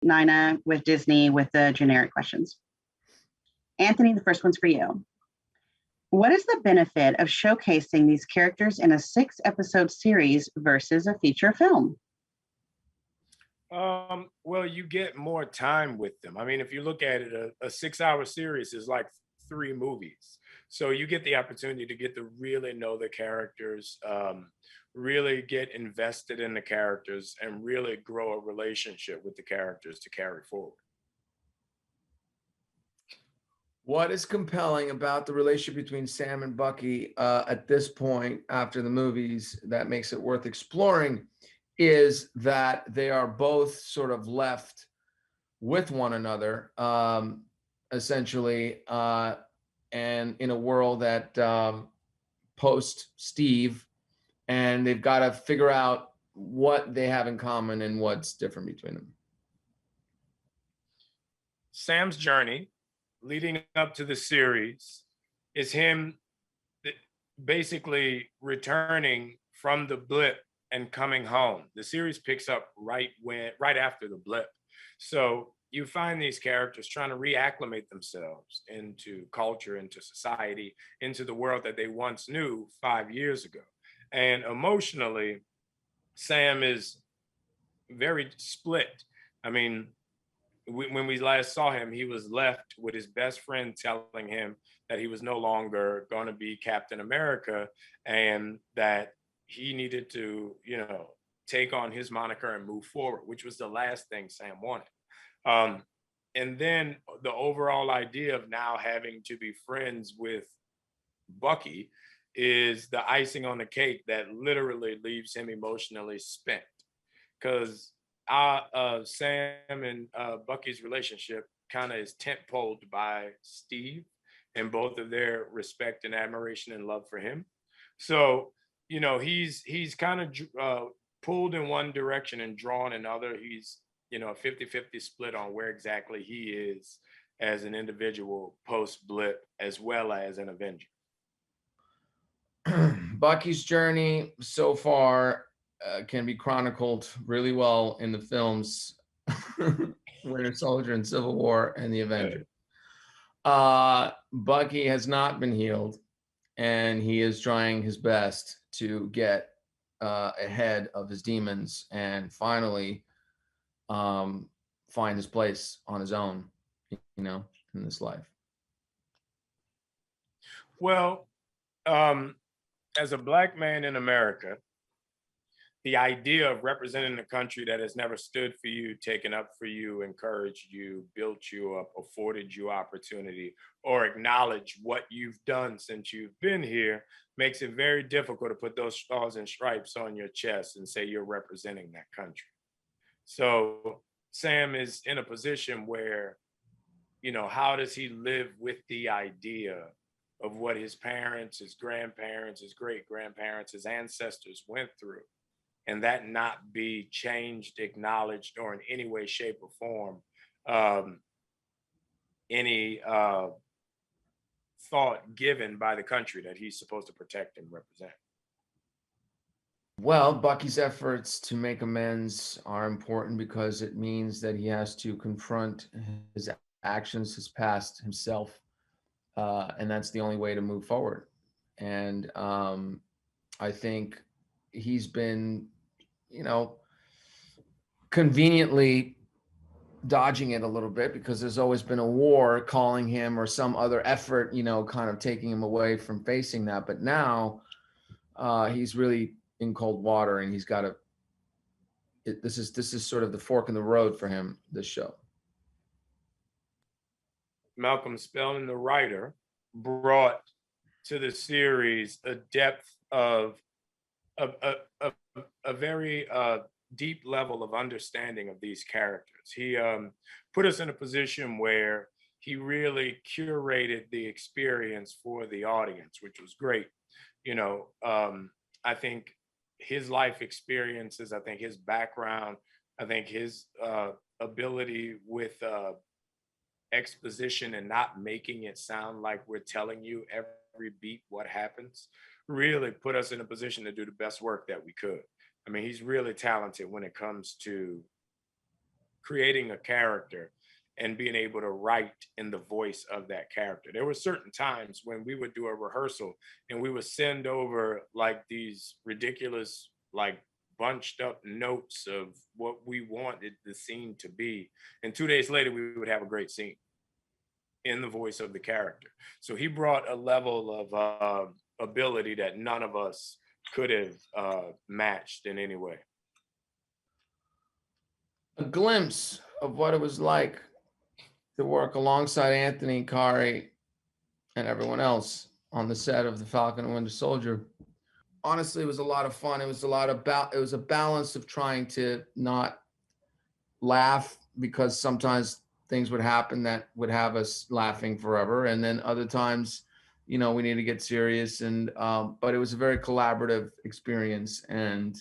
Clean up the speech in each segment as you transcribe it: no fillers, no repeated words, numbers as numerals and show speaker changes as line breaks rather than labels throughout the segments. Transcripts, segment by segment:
Nina with Disney with the generic questions. Anthony, the first one's for you. What is the benefit of showcasing these characters in a 6-episode series versus a feature film?
Well, you get more time with them. I mean, if you look at it, a 6-hour series is like 3 movies. So you get the opportunity to get to really know the characters, really get invested in the characters, and really grow a relationship with the characters to carry forward.
What is compelling about the relationship between Sam and Bucky at this point after the movies that makes it worth exploring is that they are both sort of left with one another, essentially, and in a world that post Steve, and they've got to figure out what they have in common and what's different between them.
Sam's journey leading up to the series is him basically returning from the blip and coming home. The series picks up right after the blip. So you find these characters trying to reacclimate themselves into culture, into society, into the world that they once knew 5 years ago. And emotionally, Sam is very split. I mean, when we last saw him, he was left with his best friend telling him that he was no longer going to be Captain America and that he needed to, take on his moniker and move forward, which was the last thing Sam wanted. And then the overall idea of now having to be friends with Bucky is the icing on the cake that literally leaves him emotionally spent. Because Sam and Bucky's relationship kind of is tent-poled by Steve and both of their respect and admiration and love for him. So, he's kind of pulled in one direction and drawn in another. He's, a 50-50 split on where exactly he is as an individual post-blip as well as an Avenger.
Bucky's journey so far can be chronicled really well in the films Winter Soldier and Civil War and the Avengers. Bucky has not been healed, and he is trying his best to get ahead of his demons and finally find his place on his own, in this life.
Well, as a Black man in America, the idea of representing a country that has never stood for you, taken up for you, encouraged you, built you up, afforded you opportunity, or acknowledged what you've done since you've been here makes it very difficult to put those stars and stripes on your chest and say you're representing that country. So Sam is in a position where, how does he live with the idea of what his parents, his grandparents, his great-grandparents, his ancestors went through, and that not be changed, acknowledged, or in any way, shape, or form, any thought given by the country that he's supposed to protect and represent?
Well, Bucky's efforts to make amends are important because it means that he has to confront his actions, his past, himself, and that's the only way to move forward. And I think he's been, conveniently dodging it a little bit because there's always been a war calling him or some other effort, kind of taking him away from facing that. But now he's really in cold water, and he's got to. This is sort of the fork in the road for him. This show.
Malcolm Spellman, the writer, brought to the series a depth of a very deep level of understanding of these characters. He put us in a position where he really curated the experience for the audience, which was great. I think his life experiences, I think his background, I think his ability with exposition and not making it sound like we're telling you every beat what happens really put us in a position to do the best work that we could. I mean, he's really talented when it comes to creating a character and being able to write in the voice of that character. There were certain times when we would do a rehearsal and we would send over like these ridiculous, like bunched up notes of what we wanted the scene to be. And 2 days later, we would have a great scene in the voice of the character. So he brought a level of ability that none of us could have matched in any way.
A glimpse of what it was like to work alongside Anthony, Kari, and everyone else on the set of The Falcon and Winter Soldier. Honestly, it was a lot of fun. It was a balance of trying to not laugh, because sometimes things would happen that would have us laughing forever, and then other times, we need to get serious. And but it was a very collaborative experience, and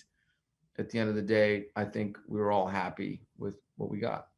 at the end of the day, I think we were all happy with what we got.